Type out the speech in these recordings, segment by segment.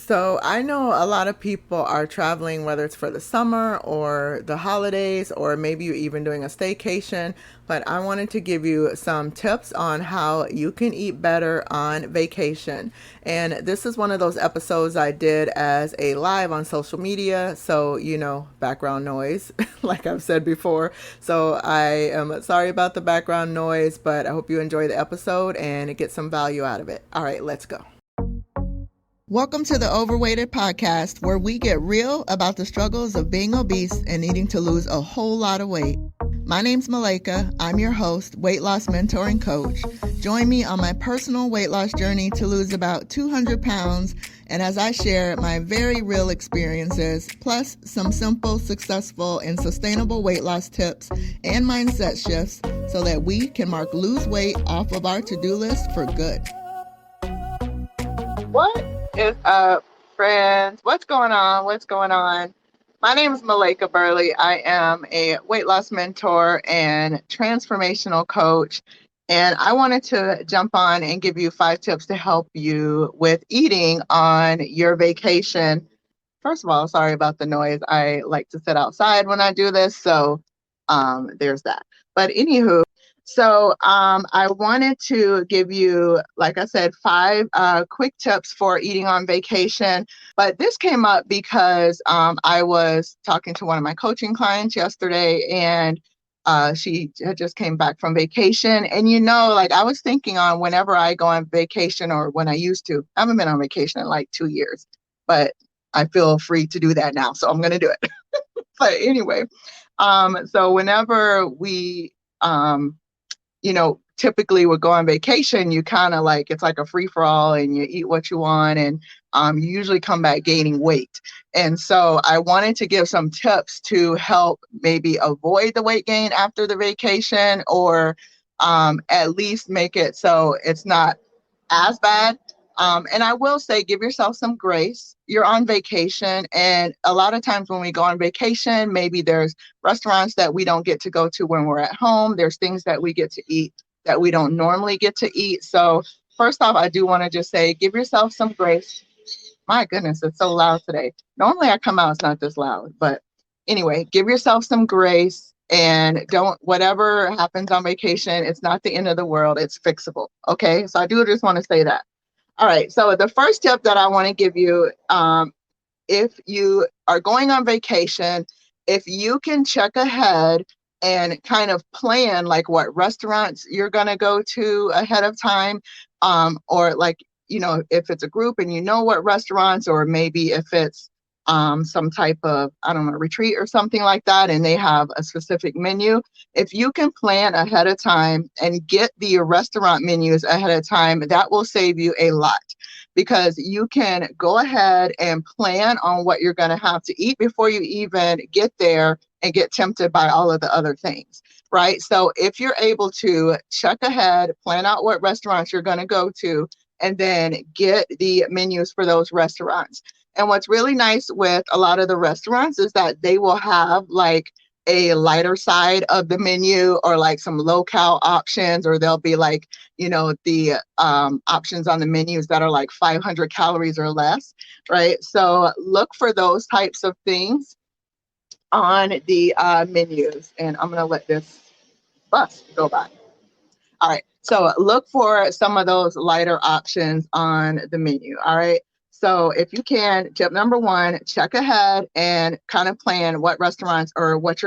So I know a lot of people are traveling, whether it's for the summer or the holidays, or maybe you're even doing a staycation. But I wanted to give you some tips on how you can eat better on vacation. And this is one of those episodes I did as a live on social media. So, background noise, like I've said before. So I am sorry about the background noise, but I hope you enjoy the episode and get some value out of it. All right, let's go. Welcome to the Overweighted Podcast, where we get real about the struggles of being obese and needing to lose a whole lot of weight. My name's Malaika. I'm your host, weight loss mentor and coach. Join me on my personal weight loss journey to lose about 200 pounds, and as I share my very real experiences, plus some simple, successful, and sustainable weight loss tips and mindset shifts so that we can mark lose weight off of our to-do list for good. What is up, friends? What's going on? My name is Malaika Burley. I am a weight loss mentor and transformational coach. And I wanted to jump on and give you 5 tips to help you with eating on your vacation. First of all, sorry about the noise. I like to sit outside when I do this. So there's that. But anywho, I wanted to give you, like I said, 5 quick tips for eating on vacation. But this came up because I was talking to one of my coaching clients yesterday, and she had just came back from vacation. And, I was thinking on whenever I go on vacation, or when I used to, I haven't been on vacation in like 2 years, but I feel free to do that now. So I'm going to do it. But anyway, so whenever we typically would go on vacation, you kind of like, it's like a free for all and you eat what you want, and you usually come back gaining weight. And so I wanted to give some tips to help maybe avoid the weight gain after the vacation, or at least make it so it's not as bad. And I will say, give yourself some grace. You're on vacation. And a lot of times when we go on vacation, maybe there's restaurants that we don't get to go to when we're at home. There's things that we get to eat that we don't normally get to eat. So first off, I do want to just say, give yourself some grace. My goodness, it's so loud today. Normally I come out, it's not this loud. But anyway, give yourself some grace, and whatever happens on vacation, it's not the end of the world. It's fixable. Okay. So I do just want to say that. All right, so the first tip that I want to give you, if you are going on vacation, if you can check ahead and kind of plan like what restaurants you're going to go to ahead of time, or like, if it's a group and what restaurants, or maybe if it's some type of, I don't know, retreat or something like that, and they have a specific menu. If you can plan ahead of time and get the restaurant menus ahead of time, that will save you a lot, because you can go ahead and plan on what you're going to have to eat before you even get there and get tempted by all of the other things, right? So if you're able to check ahead, plan out what restaurants you're going to go to, and then get the menus for those restaurants. And what's really nice with a lot of the restaurants is that they will have like a lighter side of the menu, or like some low-cal options, or they'll be like, the options on the menus that are like 500 calories or less, right? So look for those types of things on the menus. And I'm going to let this bus go by. All right. So look for some of those lighter options on the menu. All right. So if you can, tip number 1, check ahead and kind of plan what restaurants, or what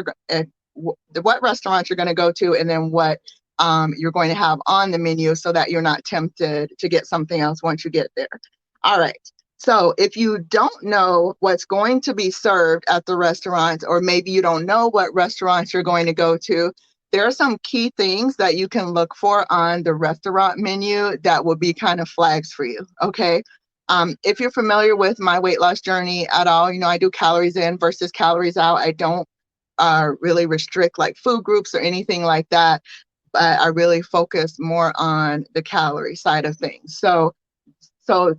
restaurants you're going to go to, and then what you're going to have on the menu, so that you're not tempted to get something else once you get there. All right. So if you don't know what's going to be served at the restaurants, or maybe you don't know what restaurants you're going to go to, there are some key things that you can look for on the restaurant menu that will be kind of flags for you. Okay. If you're familiar with my weight loss journey at all, I do calories in versus calories out. I don't really restrict like food groups or anything like that, but I really focus more on the calorie side of things. So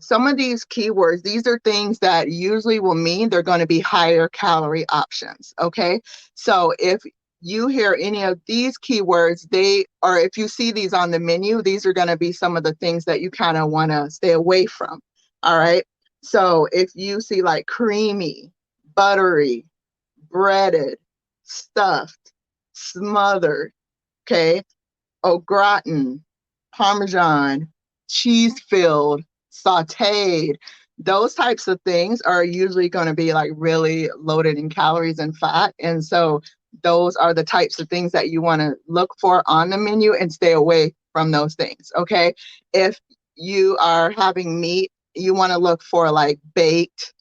some of these keywords, these are things that usually will mean they're going to be higher calorie options. Okay. So if you hear any of these keywords, or if you see these on the menu, these are going to be some of the things that you kind of want to stay away from. All right. So if you see like creamy, buttery, breaded, stuffed, smothered, okay, au gratin, parmesan, cheese filled, sauteed. Those types of things are usually going to be like really loaded in calories and fat. And so those are the types of things that you want to look for on the menu and stay away from those things. Okay. If you are having meat, you want to look for like baked,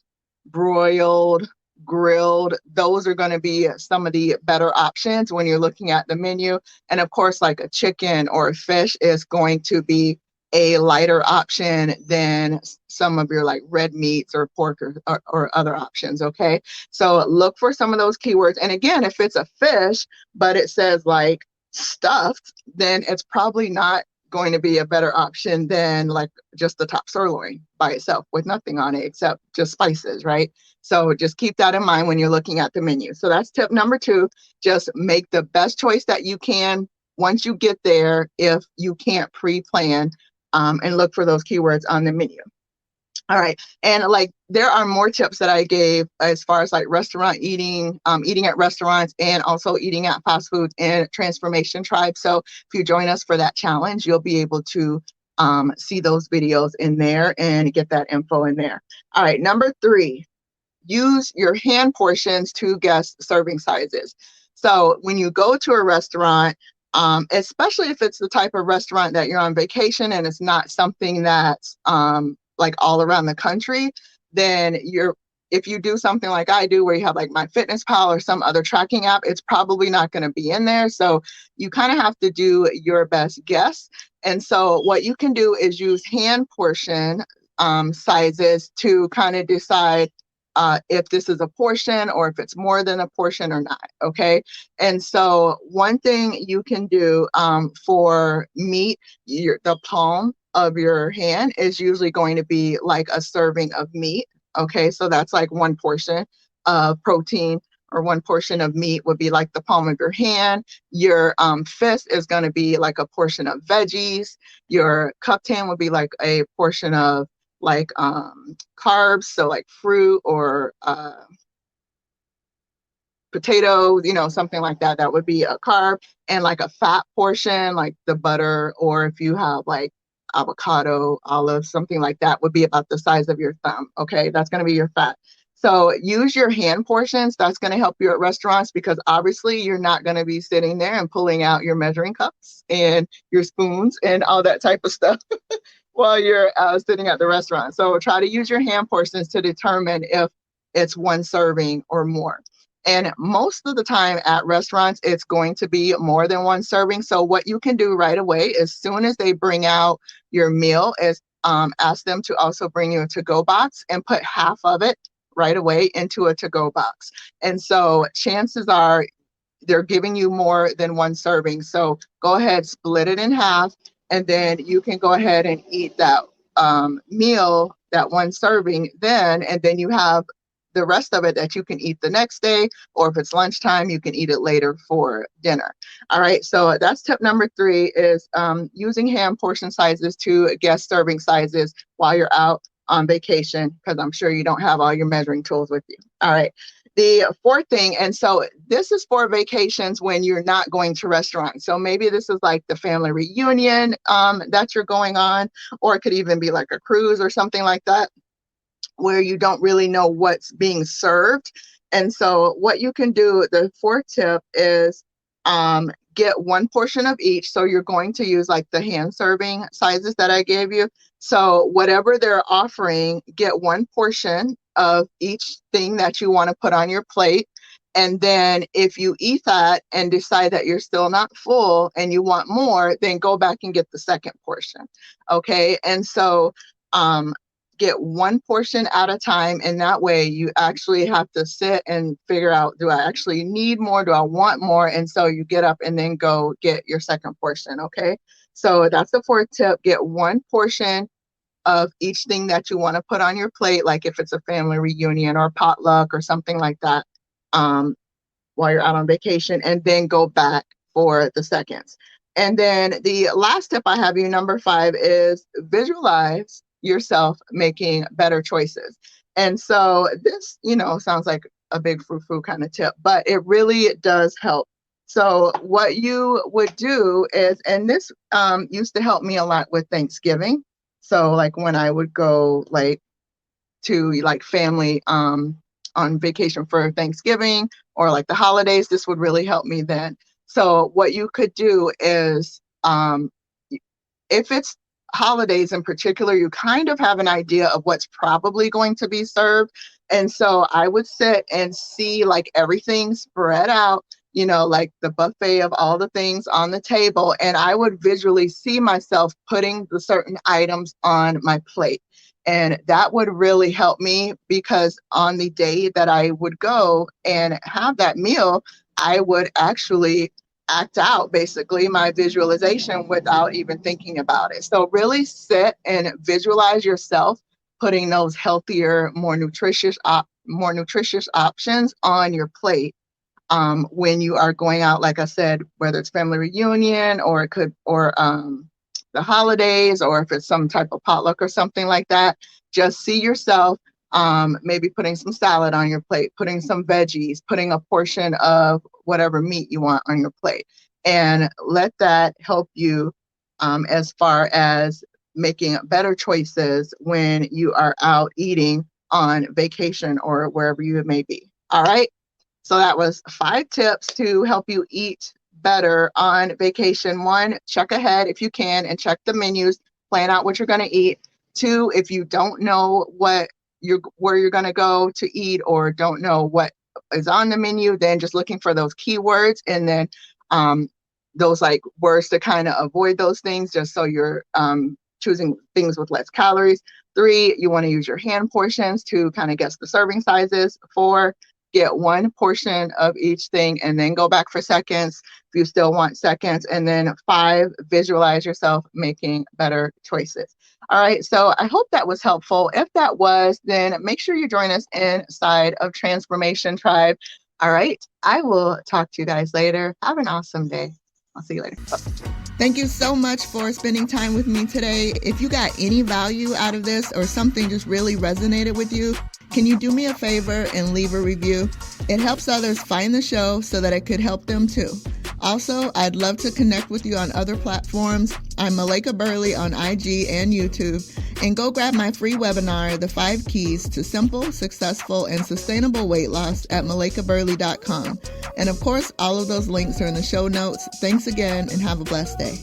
broiled, grilled. Those are going to be some of the better options when you're looking at the menu. And of course, like a chicken or a fish is going to be a lighter option than some of your like red meats or pork or other options. Okay. So look for some of those keywords. And again, if it's a fish, but it says like stuffed, then it's probably not going to be a better option than like just the top sirloin by itself with nothing on it except just spices, right? So just keep that in mind when you're looking at the menu. So that's tip number 2. Just make the best choice that you can once you get there if you can't pre-plan, and look for those keywords on the menu. All right. And like there are more tips that I gave as far as like restaurant eating, eating at restaurants and also eating at fast foods and Transformation Tribe. So if you join us for that challenge, you'll be able to see those videos in there and get that info in there. All right. Number 3, use your hand portions to guess serving sizes. So when you go to a restaurant, especially if it's the type of restaurant that you're on vacation and it's not something that's like all around the country, then if you do something like I do where you have like MyFitnessPal or some other tracking app, it's probably not going to be in there. So you kind of have to do your best guess. And so what you can do is use hand portion sizes to kind of decide if this is a portion or if it's more than a portion or not. Okay. And so one thing you can do for meat, the palm of your hand is usually going to be like a serving of meat. Okay. So that's like one portion of protein, or one portion of meat would be like the palm of your hand. Your fist is going to be like a portion of veggies. Your cupped hand would be like a portion of like carbs, so like fruit or potatoes, something like that. That would be a carb. And like a fat portion, like the butter, or if you have like avocado, olives, something like that, would be about the size of your thumb. Okay, that's going to be your fat. So use your hand portions. That's going to help you at restaurants because obviously you're not going to be sitting there and pulling out your measuring cups and your spoons and all that type of stuff while you're sitting at the restaurant. So try to use your hand portions to determine if it's one serving or more. And most of the time at restaurants, it's going to be more than one serving. So what you can do right away, as soon as they bring out your meal, is ask them to also bring you a to-go box and put half of it right away into a to-go box. And so chances are they're giving you more than one serving. So go ahead, split it in half, and then you can go ahead and eat that meal, that one serving then, and then you have the rest of it that you can eat the next day, or if it's lunchtime, you can eat it later for dinner. All right, so that's tip number 3 is using hand portion sizes to guess serving sizes while you're out on vacation, because I'm sure you don't have all your measuring tools with you. All right. The 4th thing, and so this is for vacations when you're not going to restaurants. So maybe this is like the family reunion that you're going on, or it could even be like a cruise or something like that, where you don't really know what's being served. And so what you can do, the 4th tip is get one portion of each. So you're going to use like the hand serving sizes that I gave you. So whatever they're offering, get one portion of each thing that you want to put on your plate. And then if you eat that and decide that you're still not full and you want more, then go back and get the second portion. Okay. And so get one portion at a time. And that way you actually have to sit and figure out, do I actually need more? Do I want more? And so you get up and then go get your second portion. Okay. So that's the 4th tip. Get one portion of each thing that you want to put on your plate, like if it's a family reunion or potluck or something like that, while you're out on vacation, and then go back for the seconds. And then the last tip I have you, number 5, is visualize yourself making better choices. And so this, sounds like a big frou-frou kind of tip, but it really does help. So what you would do is, and this used to help me a lot with Thanksgiving. So like when I would go like to like family on vacation for Thanksgiving or like the holidays, this would really help me then. So what you could do is if it's holidays in particular, you kind of have an idea of what's probably going to be served. And so I would sit and see like everything spread out, like the buffet of all the things on the table. And I would visually see myself putting the certain items on my plate. And that would really help me because on the day that I would go and have that meal, I would actually act out basically my visualization without even thinking about it. So really sit and visualize yourself putting those healthier, more nutritious options on your plate when you are going out, like I said, whether it's family reunion or the holidays, or if it's some type of potluck or something like that. Just see yourself maybe putting some salad on your plate, putting some veggies, putting a portion of whatever meat you want on your plate, and let that help you as far as making better choices when you are out eating on vacation or wherever you may be. All right. So that was 5 tips to help you eat better on vacation. 1, check ahead if you can and check the menus, plan out what you're going to eat. 2, if you don't know where you're going to go to eat or don't know what is on the menu, then just looking for those keywords and then those like words to kind of avoid those things, just so you're choosing things with less calories. 3, you want to use your hand portions to kind of guess the serving sizes. 4, get 1 portion of each thing and then go back for seconds if you still want seconds. And then 5, visualize yourself making better choices. All right, so I hope that was helpful. If that was, then make sure you join us inside of Transformation Tribe. All right, I will talk to you guys later. Have an awesome day. I'll see you later. Bye. Thank you so much for spending time with me today. If you got any value out of this or something just really resonated with you, can you do me a favor and leave a review? It helps others find the show so that it could help them too. Also, I'd love to connect with you on other platforms. I'm Malaika Burley on IG and YouTube. And go grab my free webinar, The 5 Keys to Simple, Successful, and Sustainable Weight Loss at malaikaburley.com. And of course, all of those links are in the show notes. Thanks again and have a blessed day.